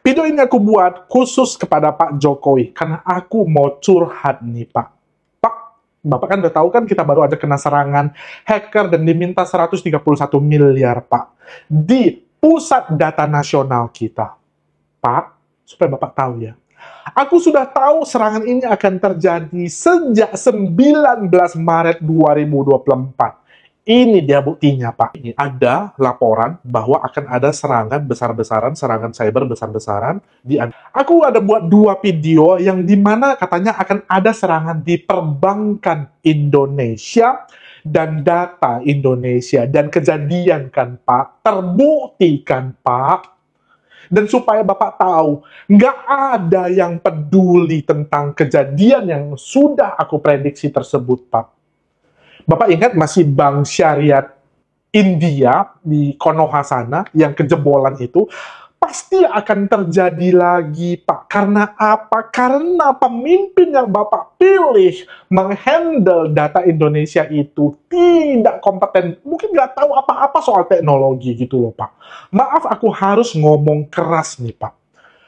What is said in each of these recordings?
Video ini aku buat khusus kepada Pak Jokowi, karena aku mau curhat nih, Pak. Pak, Bapak kan udah tahu kan kita baru aja kena serangan hacker dan diminta 131 miliar, Pak. Di pusat data nasional kita. Pak, supaya Bapak tahu ya. Aku sudah tahu serangan ini akan terjadi sejak 19 Maret 2024. Ini dia buktinya, Pak. Ini ada laporan bahwa akan ada serangan besar-besaran, serangan cyber besar-besaran. Aku ada buat 2 video yang dimana katanya akan ada serangan di perbankan Indonesia dan data Indonesia. Dan kejadian kan, Pak. Terbukti kan, Pak. Dan supaya Bapak tahu, nggak ada yang peduli tentang kejadian yang sudah aku prediksi tersebut, Pak. Bapak ingat masih Bank Syariah India di Konoha sana yang kejebolan itu? Pasti akan terjadi lagi, Pak. Karena apa? Karena pemimpin yang Bapak pilih menghandle data Indonesia itu tidak kompeten. Mungkin nggak tahu apa-apa soal teknologi gitu loh, Pak. Maaf, aku harus ngomong keras nih, Pak.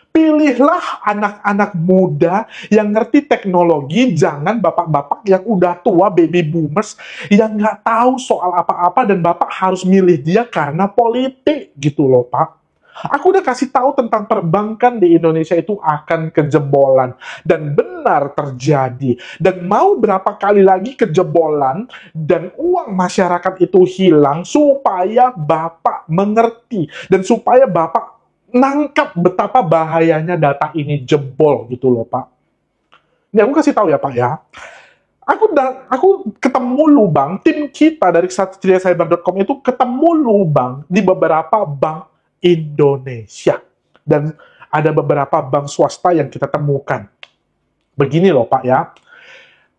Pilihlah anak-anak muda yang ngerti teknologi, jangan bapak-bapak yang udah tua, baby boomers, yang nggak tahu soal apa-apa dan Bapak harus milih dia karena politik gitu loh, Pak. Aku udah kasih tahu tentang perbankan di Indonesia itu akan kejebolan. Dan benar terjadi. Dan mau berapa kali lagi kejebolan dan uang masyarakat itu hilang supaya Bapak mengerti. Dan supaya Bapak nangkap betapa bahayanya data ini jebol gitu loh, Pak. Ini aku kasih tahu ya, Pak ya. Aku ketemu lubang, tim kita dari satriacyber.com itu ketemu lubang di beberapa bank Indonesia. Dan ada beberapa bank swasta yang kita temukan. Begini loh, Pak ya.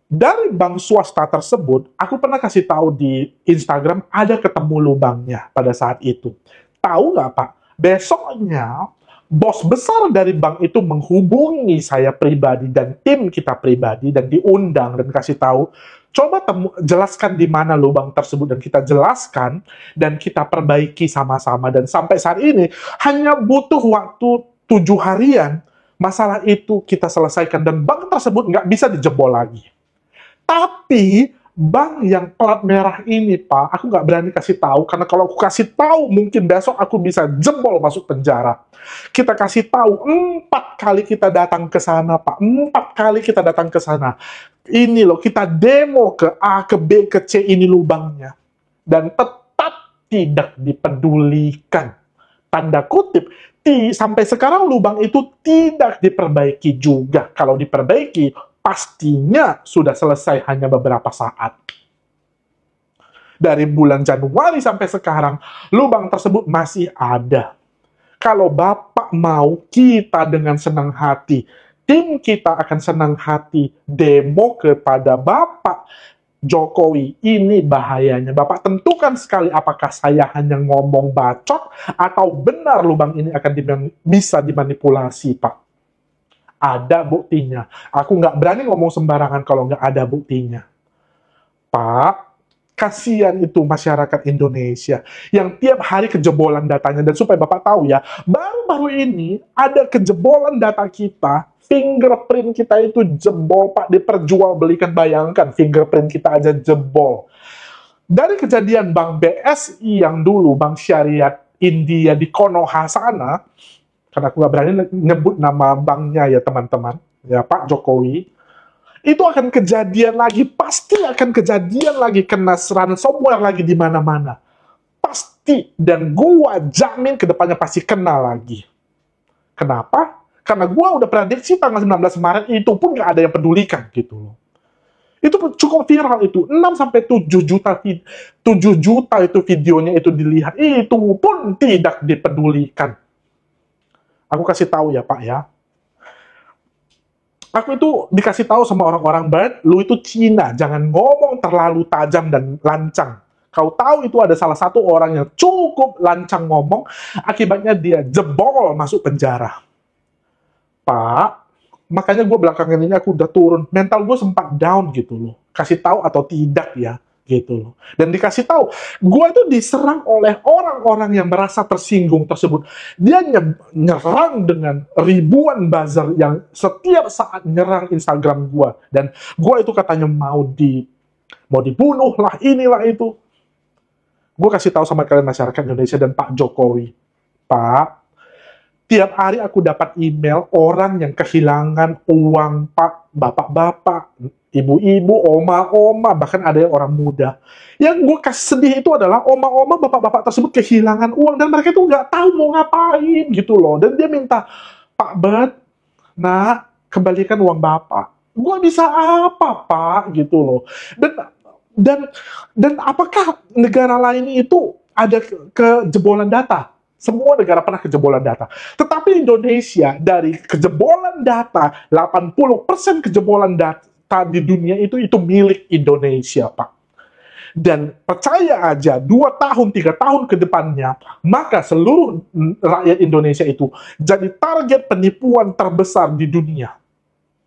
Dari bank swasta tersebut, aku pernah kasih tahu di Instagram ada ketemu lubangnya pada saat itu. Tahu nggak, Pak? Besoknya, bos besar dari bank itu menghubungi saya pribadi dan tim kita pribadi dan diundang dan kasih tahu, coba jelaskan di mana lubang tersebut dan kita jelaskan dan kita perbaiki sama-sama. Dan sampai saat ini hanya butuh waktu 7 harian masalah itu kita selesaikan dan bank tersebut nggak bisa dijebol lagi. Tapi bank yang plat merah ini, Pak, aku nggak berani kasih tahu, karena kalau aku kasih tahu, mungkin besok aku bisa jebol masuk penjara. Kita kasih tahu, 4 kali kita datang ke sana, Pak. 4 kali kita datang ke sana. Ini loh, kita demo ke A, ke B, ke C, ini lubangnya. Dan tetap tidak dipedulikan. Tanda kutip, sampai sekarang lubang itu tidak diperbaiki juga. Kalau diperbaiki, pastinya sudah selesai hanya beberapa saat. Dari bulan Januari sampai sekarang, lubang tersebut masih ada. Kalau Bapak mau, kita dengan senang hati, tim kita akan senang hati demo kepada Bapak Jokowi. Ini bahayanya. Bapak tentukan sekali apakah saya hanya ngomong bacot atau benar lubang ini akan bisa dimanipulasi, Pak. Ada buktinya. Aku nggak berani ngomong sembarangan kalau nggak ada buktinya. Pak, kasihan itu masyarakat Indonesia yang tiap hari kejebolan datanya. Dan supaya Bapak tahu ya, baru-baru ini ada kejebolan data kita, fingerprint kita itu jebol, Pak, diperjualbelikan. Bayangkan, fingerprint kita aja jebol. Dari kejadian Bank BSI yang dulu, Bank Syariah India di Konoha sana, karena aku nggak berani nyebut nama banknya ya teman-teman, ya Pak Jokowi, itu akan kejadian lagi, pasti akan kejadian lagi, kena ransomware lagi di mana-mana. Pasti, dan gua jamin kedepannya pasti kena lagi. Kenapa? Karena gua udah prediksi tanggal 19 Maret itu pun nggak ada yang pedulikan gitu loh. Itu cukup viral itu, 6-7 juta 7 juta itu videonya itu dilihat, itu pun tidak dipedulikan. Aku kasih tahu ya, Pak ya. Aku itu dikasih tahu sama orang-orang barat, lu itu Cina, jangan ngomong terlalu tajam dan lancang. Kau tahu itu ada salah satu orang yang cukup lancang ngomong, akibatnya dia jebol masuk penjara. Pak, makanya gue belakangan ini aku udah turun, mental gue sempat down gitu loh. Kasih tahu atau tidak ya, gitu loh. Dan dikasih tahu, gue itu diserang oleh orang-orang yang merasa tersinggung tersebut. Dia nyerang dengan ribuan buzzer yang setiap saat nyerang Instagram gue. Dan gue itu katanya mau dibunuh lah, inilah itu. Gue kasih tahu sama kalian masyarakat Indonesia dan Pak Jokowi, Pak, tiap hari aku dapat email orang yang kehilangan uang, Pak, bapak-bapak, ibu-ibu, oma-oma, bahkan ada yang orang muda. Yang gue sedih itu adalah oma-oma, bapak-bapak tersebut kehilangan uang dan mereka itu nggak tahu mau ngapain gitu loh. Dan dia minta, Pak Bet, nak, kembalikan uang bapak. Gue bisa apa, Pak, gitu loh. Dan apakah negara lain itu ada kejebolan data? Semua negara pernah kejebolan data. Tetapi Indonesia, dari kejebolan data, 80% kejebolan data di dunia itu milik Indonesia, Pak. Dan percaya aja, 2 tahun, 3 tahun ke depannya, maka seluruh rakyat Indonesia itu jadi target penipuan terbesar di dunia.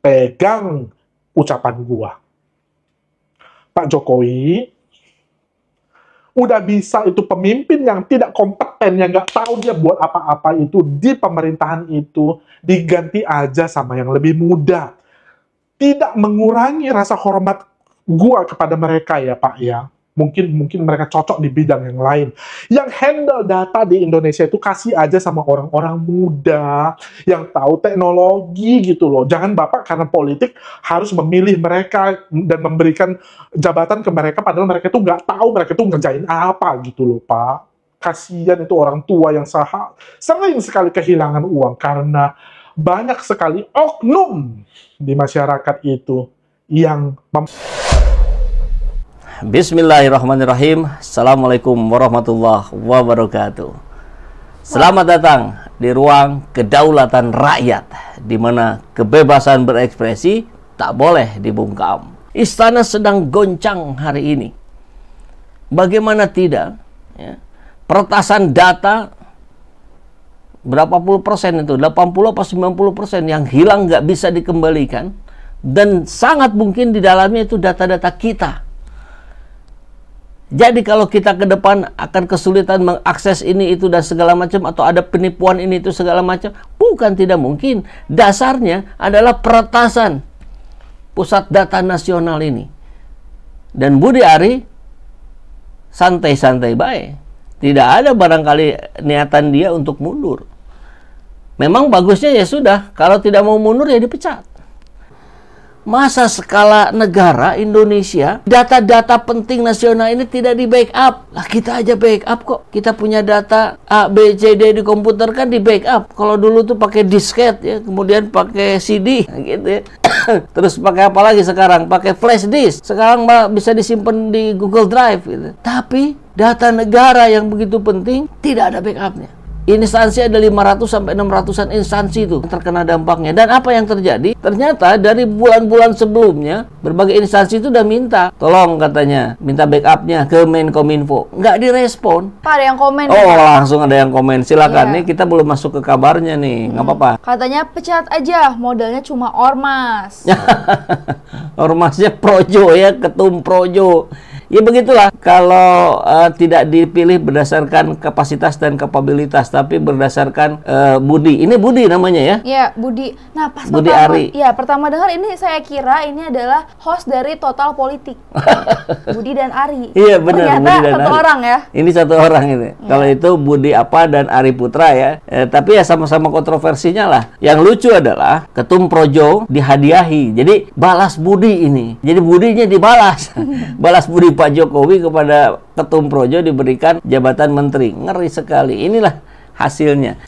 Pegang ucapan gua. Pak Jokowi udah bisa itu pemimpin yang tidak kompeten, yang nggak tahu dia buat apa-apa itu di pemerintahan itu, diganti aja sama yang lebih muda. Tidak mengurangi rasa hormat gua kepada mereka ya Pak ya. Mungkin mereka cocok di bidang yang lain. Yang handle data di Indonesia itu kasih aja sama orang-orang muda yang tahu teknologi gitu loh. Jangan Bapak karena politik harus memilih mereka dan memberikan jabatan ke mereka padahal mereka itu nggak tahu mereka itu ngerjain apa gitu loh Pak. Kasihan itu orang tua yang sering sekali kehilangan uang karena banyak sekali oknum di masyarakat itu yang Bismillahirrahmanirrahim. Assalamualaikum warahmatullahi wabarakatuh. Selamat datang di ruang kedaulatan rakyat, di mana kebebasan berekspresi tak boleh dibungkam. Istana sedang goncang hari ini. Bagaimana tidak? Ya, peretasan data berapa puluh persen itu? 80 atau 90% yang hilang nggak bisa dikembalikan. Dan sangat mungkin di dalamnya itu data-data kita. Jadi kalau kita ke depan akan kesulitan mengakses ini itu dan segala macam, atau ada penipuan ini itu segala macam, bukan tidak mungkin. Dasarnya adalah peretasan pusat data nasional ini. Dan Budi Ari santai-santai baik. Tidak ada barangkali niatan dia untuk mundur. Memang bagusnya ya sudah, kalau tidak mau mundur ya dipecat. Masa skala negara Indonesia, data-data penting nasional ini tidak di backup? Lah kita aja backup kok. Kita punya data A, B, C, D di komputer kan di backup. Kalau dulu tuh pakai disket ya, kemudian pakai CD gitu ya. Terus pakai apa lagi sekarang? Pakai flash disk. Sekarang bisa disimpan di Google Drive gitu. Tapi data negara yang begitu penting tidak ada backupnya. Instansi ada 500 sampai 600-an instansi itu terkena dampaknya. Dan apa yang terjadi? Ternyata dari bulan-bulan sebelumnya berbagai instansi itu udah minta, tolong katanya, minta backupnya ke Menkominfo. Nggak direspon. Pak, ada yang komen. Oh, ya, langsung ada yang komen. Silakan nih, kita belum masuk ke kabarnya nih. Nggak apa-apa. Katanya pecat aja, modalnya cuma ormas. Ormasnya Projo ya, ketum Projo. Ya begitulah, kalau tidak dipilih berdasarkan kapasitas dan kapabilitas, tapi berdasarkan budi. Ini Budi namanya ya? Iya, Budi. Nah, pas Budi Ari. Ya, pertama dengar ini saya kira ini adalah host dari Total Politik. Budi dan Ari. Iya benar, Budi dan satu Ari. Orang ya? Ini satu orang ini. Ya. Kalau itu Budi apa dan Ari Putra ya. Tapi ya sama-sama kontroversinya lah. Yang lucu adalah ketum Projo dihadiahi. Jadi balas budi ini. Jadi budinya dibalas. Balas budi Pak Jokowi kepada ketum Projo diberikan jabatan menteri. Ngeri sekali. Inilah hasilnya.